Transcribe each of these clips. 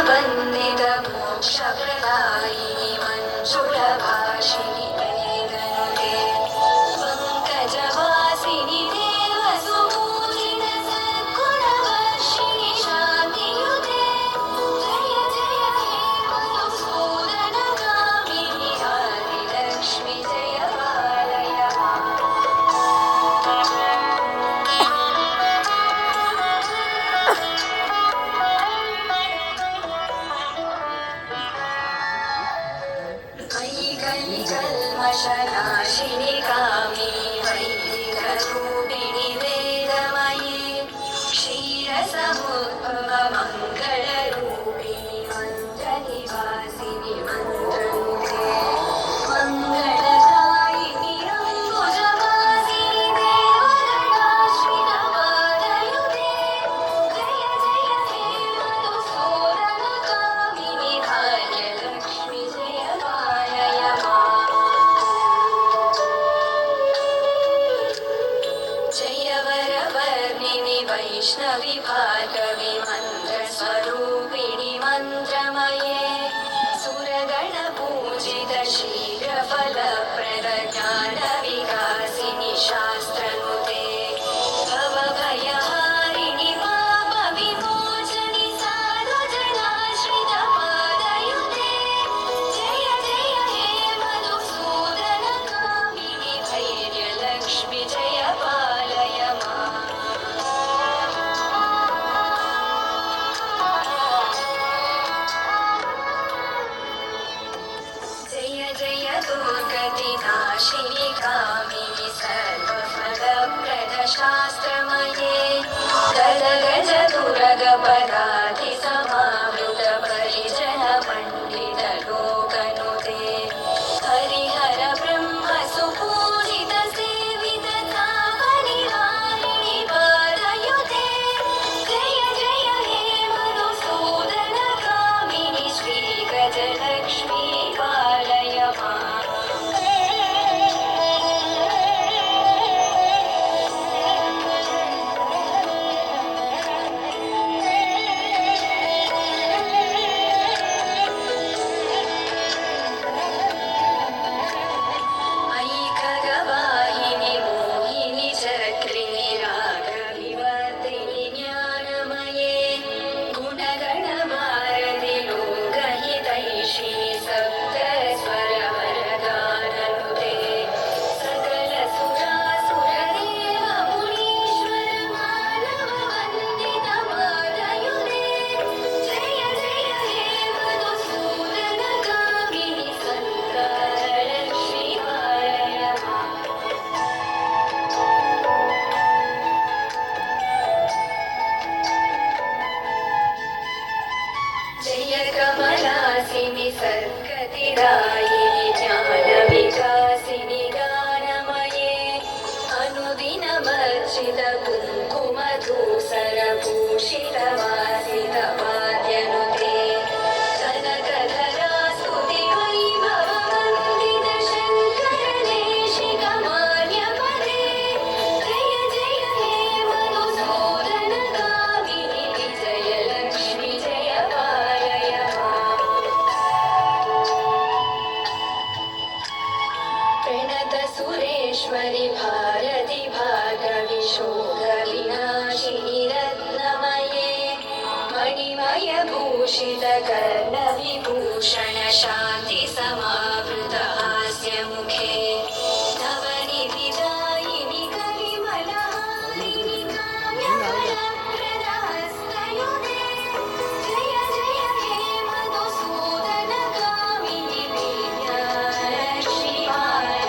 वन्दित मोक्षप्रदायिनि मञ्जुलभाषिणि वेदनुते पङ्कजवासिनि देवसुपूजित सद्गुणवर्षिणि शान्तियुते जय जय हे मधुसूदनगामिनि आदिलक्ष्मि जय पालय कल्मषनाशिनि कामिनि वैदिकरूपिणि वेदमये क्षीरसमुद्भव मङ्गलरूपिणि मन्त्रनिवासिनि मन्त्रमुखे मङ्गलदायिनि अम्बुजवासिनि देवगणाश्रितपादयुते जय जय हे मधुसूदनकामिनि भाग्यलक्ष्मि जय पालय जय वरवर्णिनि वैष्णवि भार्गवि मन्त्रस्वरूपिणि मन्त्रमये सुरगणपूजित शीघ्रफलप्रद ज्ञानविकासिनि शास्त्रनुते भवभयहारिणि पापविमोचनि साधुजनाश्रितपादयुते जय जय हे मधुसूदनकामिनि धैर्यलक्ष्मि जय पालय जय जय दुर्गतिनाशिनि कामिनि सर्वफलप्रद शास्त्रमये गज गज दुर्गपदाधि समावृत परिजन पण्डित लोकनुते हरिहर ब्रह्म सुपूजित सेवित तापनिवारिणि पादयुते जय जय हे मधुसूदनकामिनि श्रीगजलक्ष्मी पालय मयि खगवाहिनि मोहिनि चक्रिणि रागविवर्धिनि ज्ञानमये गुणगणभारति लोकहितैषिणि सप्तस्वरवरगाननुते सकलसुरासुरदेव मुनीश्वर मानववन्दित पादयुते जय जय हे मधुसूदनकामिनि सन्तानलक्ष्मि पालय जय कमलासिनि सद्गतिदायिनि ज्ञानविकासिनि गानमये अनुदिनमर्चित कुङ्कुमधूसरभूषितवासित वाद्यनुते कनकधरा स्तुतिवैभववन्दित शङ्करदेशिकमान्यपदे जय जय हे मधुसूदनकामिनि विजयलक्ष्मि जय पालय प्रणत सुरेश्वरि भारति भार्गवि शोधविनाशिनि रत्नमये मणिमयभूषित कर्णविभूषण शान्ति समावृत हास्यमुखे नवनिधिदायिनि कलिमलहारिणि काम्यफलप्रद हस्तयुते जय जय हे मधुसूदनकामिनि विद्यालक्ष्मि पालय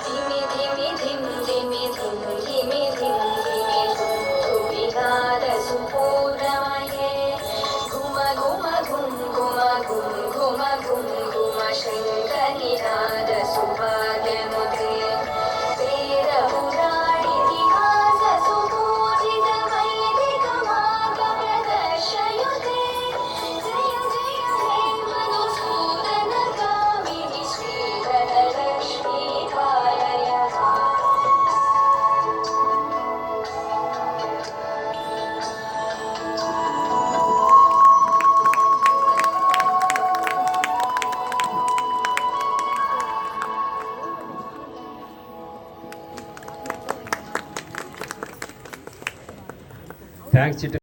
धिमि धिमि धिं धिमि धुं धिमि धिं धिमि धुं धुविनाद థ్యాంక్స్ చిట్ట